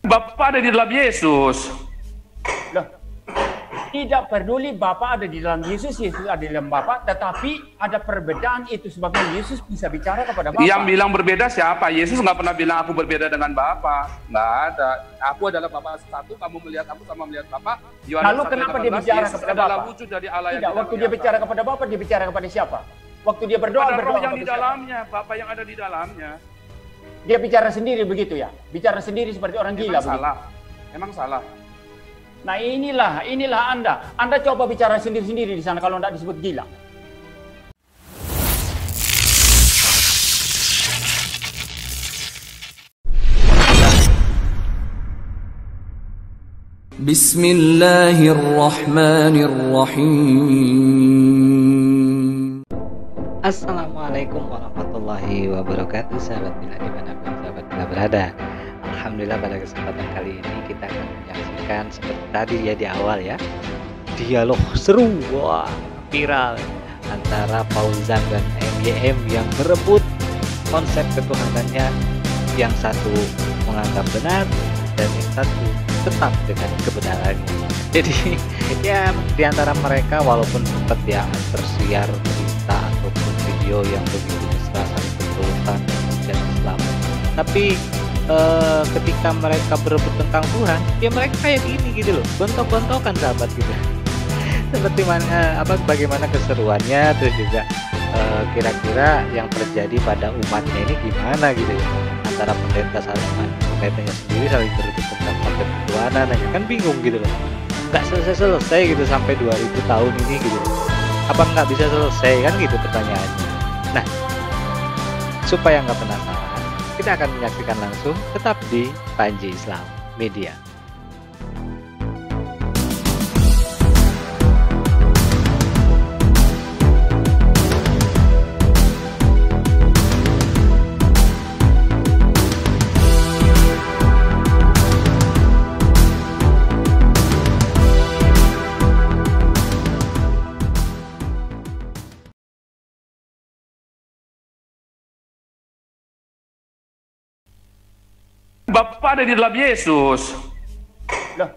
Bapa ada di dalam Yesus. Loh, tidak peduli Bapa ada di dalam Yesus, Yesus ada di dalam Bapa, tetapi ada perbedaan, itu sebabnya Yesus bisa bicara kepada Bapa. Yang bilang berbeda siapa? Yesus nggak pernah bilang aku berbeda dengan Bapa. Nggak ada. Aku adalah Bapa satu, kamu melihat aku sama melihat Bapa. Lalu kenapa dia bicara kepada Bapa? Wujud dari Allah tidak, waktu dia bicara kepada Bapa, dia bicara kepada siapa? Waktu dia berdoa, Roh yang di dalamnya, Bapa yang ada di dalamnya. Dia bicara sendiri begitu ya? Bicara sendiri seperti orang gila. Emang salah. Nah inilah Anda. Anda coba bicara sendiri-sendiri di sana kalau tidak disebut gila. Bismillahirrahmanirrahim. Assalamualaikum warahmatullahi wabarakatuh, sahabat bila dimanapun sahabat bila berada. Alhamdulillah pada kesempatan kali ini kita akan menyaksikan seperti tadi ya di awal ya, dialog seru, wah, viral antara Fauzan dan MYM yang berebut konsep ketuhanannya. Yang satu menganggap benar dan yang satu tetap dengan kebenarannya. Jadi ya di antara mereka walaupun sempat ya tersiar berita ataupun video yang begitu mesra saling berpelukan dan Islam, tapi ketika mereka berebut tentang Tuhan, ya mereka kayak gini gitu loh, gontok-gontokan sahabat gitu. Seperti mana bagaimana keseruannya, terus juga kira-kira yang terjadi pada umatnya ini gimana gitu ya, antara pendeta pendetanya sendiri saling berebut tentang konsep ketuhanan, kan bingung gitu loh, nggak selesai gitu sampai 2000 tahun ini gitu loh. Apa nggak bisa selesai kan gitu pertanyaannya. Nah, supaya nggak penasaran, kita akan menyaksikan langsung tetap di Panji Islam Media. Bapa ada di dalam Yesus. Loh,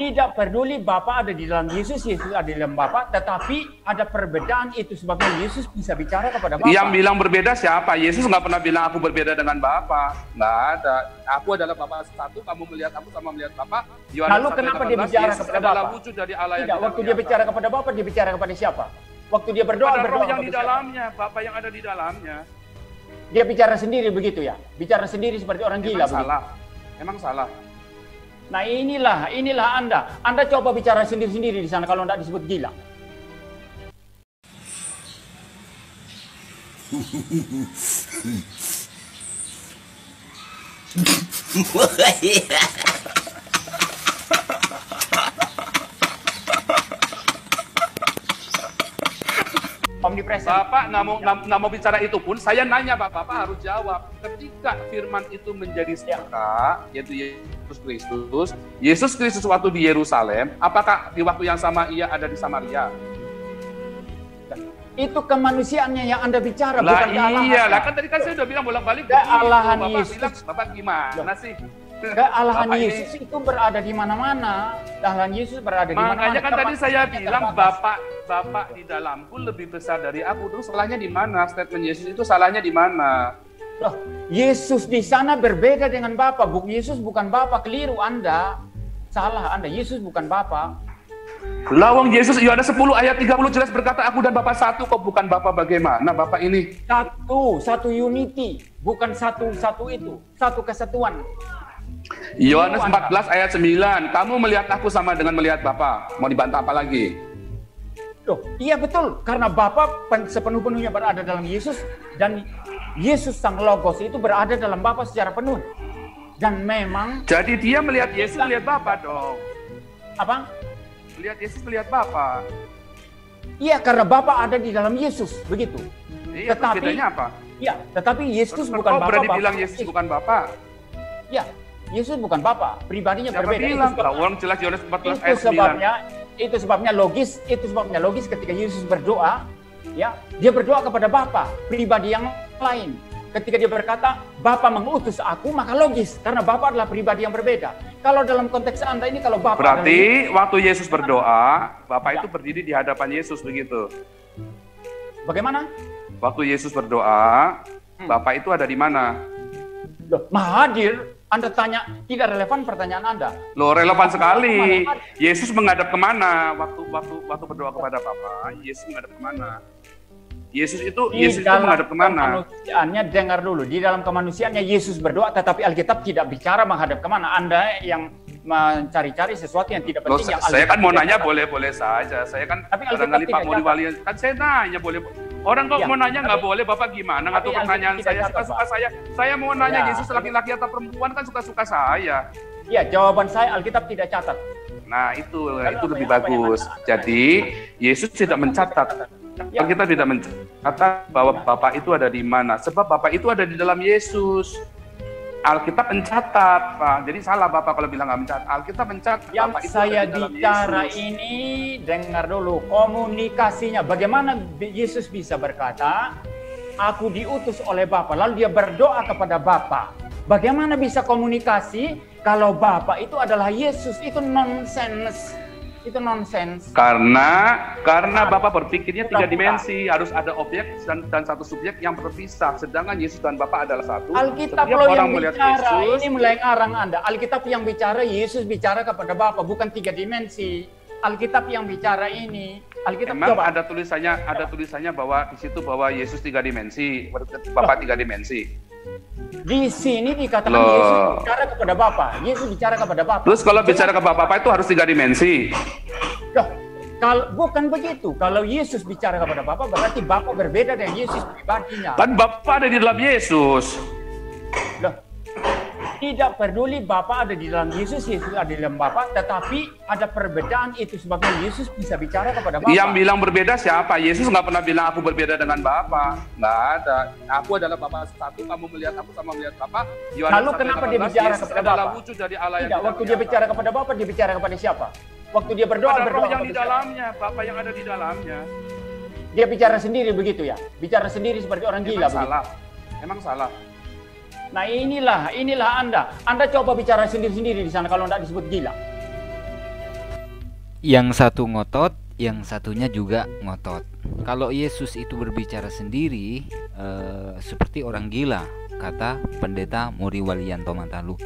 tidak peduli Bapa ada di dalam Yesus, Yesus ada di dalam Bapa, tetapi ada perbedaan, itu sebabnya Yesus bisa bicara kepada Bapa. Yang bilang berbeda siapa? Yesus nggak pernah bilang aku berbeda dengan Bapa. Nggak ada. Aku adalah Bapa satu, kamu melihat aku sama melihat Bapa. Lalu kenapa dia bicara kepada Bapa? Wujud dari Allah tidak, waktu dia bicara kepada Bapa, dia bicara kepada siapa? Waktu dia berdoa, Roh yang di dalamnya, Bapa yang ada di dalamnya. Dia bicara sendiri begitu ya? Bicara sendiri seperti orang gila. Emang salah. Nah inilah Anda. Anda coba bicara sendiri-sendiri di sana kalau tidak disebut gila. Bapak nggak mau bicara itu pun, saya nanya Bapak harus jawab. Ketika firman itu menjadi nyata, yaitu Yesus Kristus waktu di Yerusalem, apakah di waktu yang sama ia ada di Samaria? Itu kemanusiaannya yang Anda bicara, bukan kealahan. Iya lah, kan tadi kan saya udah bilang bolak-balik. Kealahan Yesus. Bapak gimana sih? Kealahan Yesus itu berada di mana-mana. Kealahan Yesus berada di mana-mana. Makanya kan tadi saya bilang Bapak di dalamku lebih besar dari aku. Terus salahnya di mana? Statement Yesus itu salahnya di mana? Loh, Yesus di sana berbeda dengan Bapa. Yesus bukan Bapa, keliru Anda. Salah Anda, Yesus bukan Bapa. Lawang Yesus Yohanes 10 ayat 30 jelas berkata aku dan Bapa satu, kok bukan Bapa bagaimana Bapak ini? Satu unity, bukan satu itu, satu kesatuan. Yohanes 14 ayat 9, kamu melihat aku sama dengan melihat Bapa. Mau dibantah apa lagi? Loh, iya betul, karena Bapa sepenuh-penuhnya berada dalam Yesus, dan Yesus sang Logos itu berada dalam Bapa secara penuh. Dan memang jadi dia melihat Yesus melihat Bapa dong. Apa? Melihat Yesus melihat Bapa. Iya, karena Bapa ada di dalam Yesus, begitu. Iya, tetapi bedanya apa? Iya, tetapi Yesus bukan Bapa. Berani bilang Yesus bukan Bapa? Iya, Yesus bukan Bapa, pribadinya siapa berbeda. Bilang, orang jelas Yohanes 14 ayat 9. Itu sebabnya logis ketika Yesus berdoa, ya, dia berdoa kepada Bapa, pribadi yang lain. Ketika dia berkata, Bapa mengutus aku, maka logis. Karena Bapa adalah pribadi yang berbeda. Kalau dalam konteks Anda ini, kalau Bapa berarti waktu Yesus berdoa, Bapa itu berdiri di hadapan Yesus, begitu? Bagaimana? Waktu Yesus berdoa, Bapa itu ada di mana? Loh, Maha hadir. Anda tanya, tidak relevan pertanyaan Anda. Loh, relevan sekali. Yesus menghadap kemana? Waktu berdoa kepada Bapa, Yesus menghadap kemana? Yesus itu menghadap kemana? Kemanusiaannya, dengar dulu. Di dalam kemanusiaannya Yesus berdoa, tetapi Alkitab tidak bicara menghadap kemana. Anda yang mencari-cari sesuatu yang tidak penting. Loh, saya kan mau nanya boleh-boleh saja. Saya kan barangkali Pak Muriwali, kan saya nanya boleh. Orang kok mau nanya nggak boleh, Bapak gimana? Ngatur pertanyaan saya, suka-suka saya. Saya mau nanya Yesus laki-laki atau perempuan kan suka-suka saya. Iya, jawaban saya Alkitab tidak catat. Nah itu lebih bagus. Jadi Yesus tidak mencatat. Kita tidak mencatat bahwa Bapak itu ada di mana. Sebab Bapak itu ada di dalam Yesus. Alkitab mencatat, Pak. Jadi salah Bapak kalau bilang nggak mencatat. Alkitab mencatat. Yang Bapak itu saya ada di dalam bicara Yesus. ini, dengar dulu komunikasinya. Bagaimana Yesus bisa berkata, aku diutus oleh Bapa, lalu dia berdoa kepada Bapa. Bagaimana bisa komunikasi kalau Bapa itu adalah Yesus? Itu nonsens. Itu nonsens. Karena Bapak berpikirnya 3 dimensi, harus ada objek dan satu subjek yang terpisah. Sedangkan Yesus dan Bapak adalah satu. Alkitab Setiap loh orang yang melihat bicara, Yesus, ini mulai ngarang Anda. Alkitab yang bicara, Yesus bicara kepada Bapa, bukan 3 dimensi. Alkitab yang bicara ini. Alkitab memang coba. ada tulisannya bahwa di situ bahwa Yesus 3 dimensi, Bapak 3 dimensi. Di sini dikatakan Yesus bicara kepada Bapa. Yesus bicara kepada Bapa. Terus kalau bicara ke Bapak itu harus 3 dimensi. Loh, kalau bukan begitu. Kalau Yesus bicara kepada Bapa, berarti Bapa berbeda dengan Yesus pribadinya. Kan Bapak ada di dalam Yesus. Loh, tidak peduli Bapa ada di dalam Yesus, Yesus ada di dalam Bapa, tetapi ada perbedaan itu sebabnya Yesus bisa bicara kepada Bapa. Yang bilang berbeda siapa? Yesus nggak pernah bilang aku berbeda dengan Bapa. Nggak ada. Aku adalah Bapa satu, kamu melihat aku sama melihat Bapa. Lalu kenapa dia bicara kepada Bapa? Wujud dari Allah yang tidak, waktu dia bicara kepada Bapa, dia bicara kepada siapa? Waktu dia berdoa yang di dalamnya, Bapa yang ada di dalamnya. Dia bicara sendiri begitu ya? Bicara sendiri seperti orang gila. Emang salah. Nah inilah Anda. Anda coba bicara sendiri-sendiri di sana kalau tidak disebut gila. Yang satu ngotot, yang satunya juga ngotot. Kalau Yesus itu berbicara sendiri seperti orang gila, kata Pendeta Muriwalianto Matalu.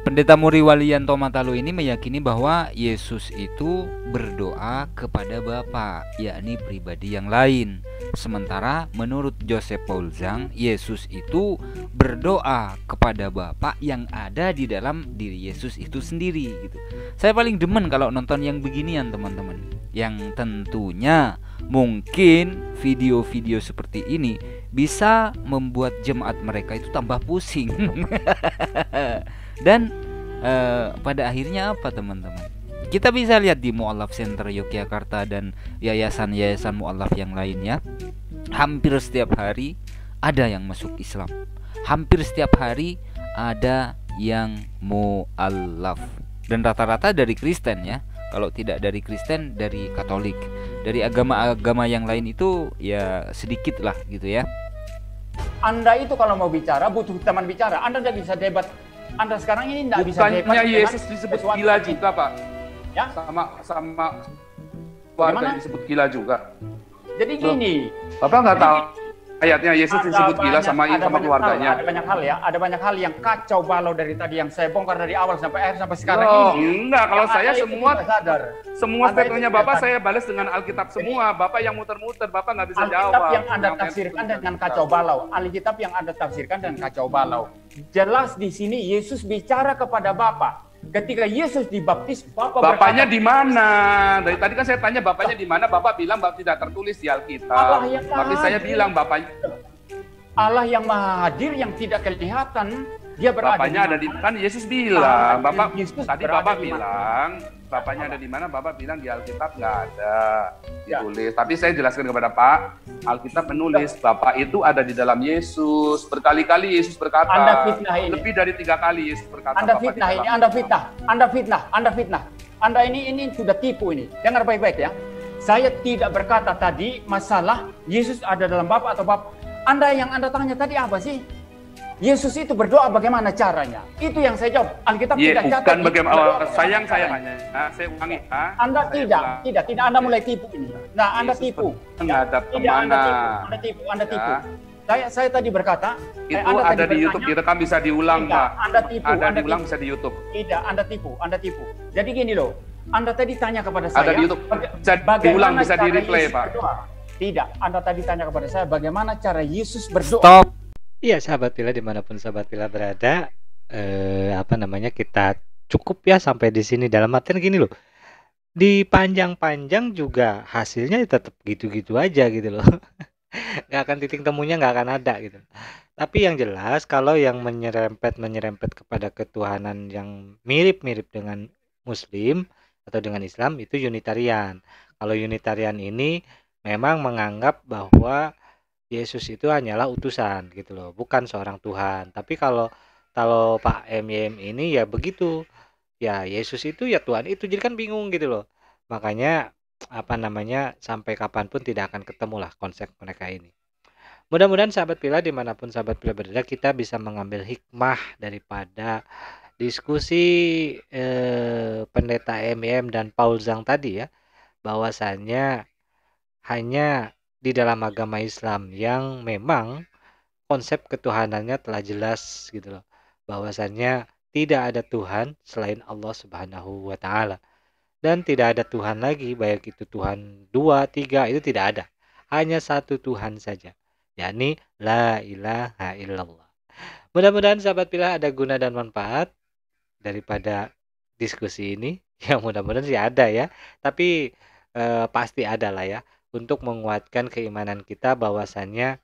Pendeta Muriwalianto Matalu ini meyakini bahwa Yesus itu berdoa kepada Bapa, yakni pribadi yang lain. Sementara menurut Joseph Paul Zhang, Yesus itu berdoa kepada Bapa yang ada di dalam diri Yesus itu sendiri gitu. Saya paling demen kalau nonton yang beginian teman-teman. Yang tentunya mungkin video-video seperti ini bisa membuat jemaat mereka itu tambah pusing. Dan pada akhirnya apa teman-teman? Kita bisa lihat di Mu'allaf Center Yogyakarta dan yayasan-yayasan mu'allaf yang lainnya. Hampir setiap hari ada yang masuk Islam. Hampir setiap hari ada yang mu'allaf. Dan rata-rata dari Kristen ya. Kalau tidak dari Kristen, dari Katolik. Dari agama-agama yang lain itu ya sedikit lah gitu ya. Anda itu kalau mau bicara butuh teman bicara. Anda tidak bisa debat. Anda sekarang ini tidak bisa debat. Bukannya Yesus disebut gila juga, Pak? Ya? Sama warga disebut gila juga. Jadi gini. Bapak nggak tahu ayatnya Yesus disebut gila sama keluarganya. Ada banyak hal ya. Ada banyak hal yang kacau balau dari tadi yang saya bongkar dari awal sampai akhir sampai sekarang ini. Enggak, kalau saya semua statementnya Bapak sadar. saya balas dengan Alkitab semua. Bapak yang muter-muter, Bapak nggak bisa jawab. Alkitab yang Anda tafsirkan dengan kacau balau. Alkitab yang Anda tafsirkan dengan kacau balau. Jelas di sini Yesus bicara kepada Bapa. Ketika Yesus dibaptis, Bapaknya di mana? Dari tadi kan saya tanya Bapaknya di mana, Bapak bilang Bapak tidak tertulis di Alkitab. Tapi saya bilang Bapaknya Allah yang Maha Hadir yang tidak kelihatan, dia berada Bapaknya ada di kan Yesus bilang, Bapak tadi Bapak bilang Bapaknya ada di mana? Bapak bilang di Alkitab nggak ada ditulis. Tapi saya jelaskan kepada Pak, Alkitab menulis Bapak itu ada di dalam Yesus. Berkali-kali Yesus berkata. Anda fitnah ini. Lebih dari 3 kali Yesus berkata. Anda fitnah ini. Anda fitnah. Anda ini sudah tipu ini. Dengar baik-baik ya. Saya tidak berkata tadi masalah Yesus ada dalam Bapa atau Bapa. Yang Anda tanya tadi apa sih? Yesus itu berdoa bagaimana caranya? Itu yang saya jawab. Alkitab tidak catat. Bukan bagaimana. Sayang saya tanya. Saya ulangi. Anda tidak. Anda mulai tipu ini. Nah, Anda tipu. Menghadap kemana? Anda tipu. Saya tadi berkata. Itu ada di YouTube, direkam bisa diulang, Pak. Anda tipu. Ada diulang bisa di YouTube. Tidak, Anda tipu. Jadi gini loh. Anda tadi tanya kepada saya. Ada di YouTube. Bisa diulang, bisa di replay, Pak. Tidak, Anda tadi tanya kepada saya bagaimana cara Yesus berdoa. Stop. Iya, sahabat Pila, dimanapun sahabat Pila berada, kita cukup ya sampai di sini. Dalam artian gini loh, di panjang-panjang juga hasilnya tetap gitu-gitu aja gitu loh. Nggak akan titik temunya, nggak akan ada gitu. Tapi yang jelas kalau yang menyerempet kepada ketuhanan yang mirip-mirip dengan Muslim atau dengan Islam itu Unitarian. Kalau Unitarian ini memang menganggap bahwa Yesus itu hanyalah utusan gitu loh, bukan seorang Tuhan. Tapi kalau Pak MYM ini ya begitu. Ya Yesus itu ya Tuhan itu. Jadi kan bingung gitu loh. Makanya sampai kapanpun tidak akan ketemu lah konsep mereka ini. Mudah-mudahan sahabat Pila dimanapun sahabat Pila berada, kita bisa mengambil hikmah daripada diskusi pendeta MYM dan Paul Zhang tadi ya, bahwasannya hanya di dalam agama Islam yang memang konsep ketuhanannya telah jelas gitu loh, bahwasannya tidak ada Tuhan selain Allah Subhanahu wa Ta'ala, dan tidak ada Tuhan lagi, baik itu Tuhan 2, 3, itu tidak ada, hanya satu Tuhan saja, yakni la ilaha illallah. Mudah-mudahan sahabat Pila ada guna dan manfaat daripada diskusi ini. Ya mudah-mudahan sih ada ya, tapi pasti ada lah ya, untuk menguatkan keimanan kita bahwasannya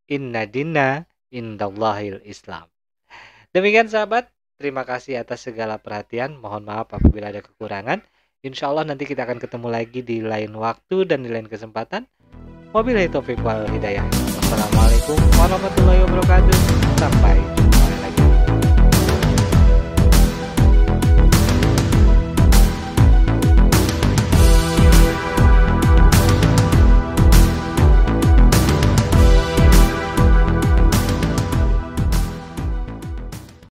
inna dina indallahil Islam. Demikian sahabat, terima kasih atas segala perhatian. Mohon maaf apabila ada kekurangan. Insya Allah nanti kita akan ketemu lagi di lain waktu dan di lain kesempatan. Wabillahi taufiq wal hidayah. Wassalamualaikum warahmatullahi wabarakatuh. Sampai jumpa.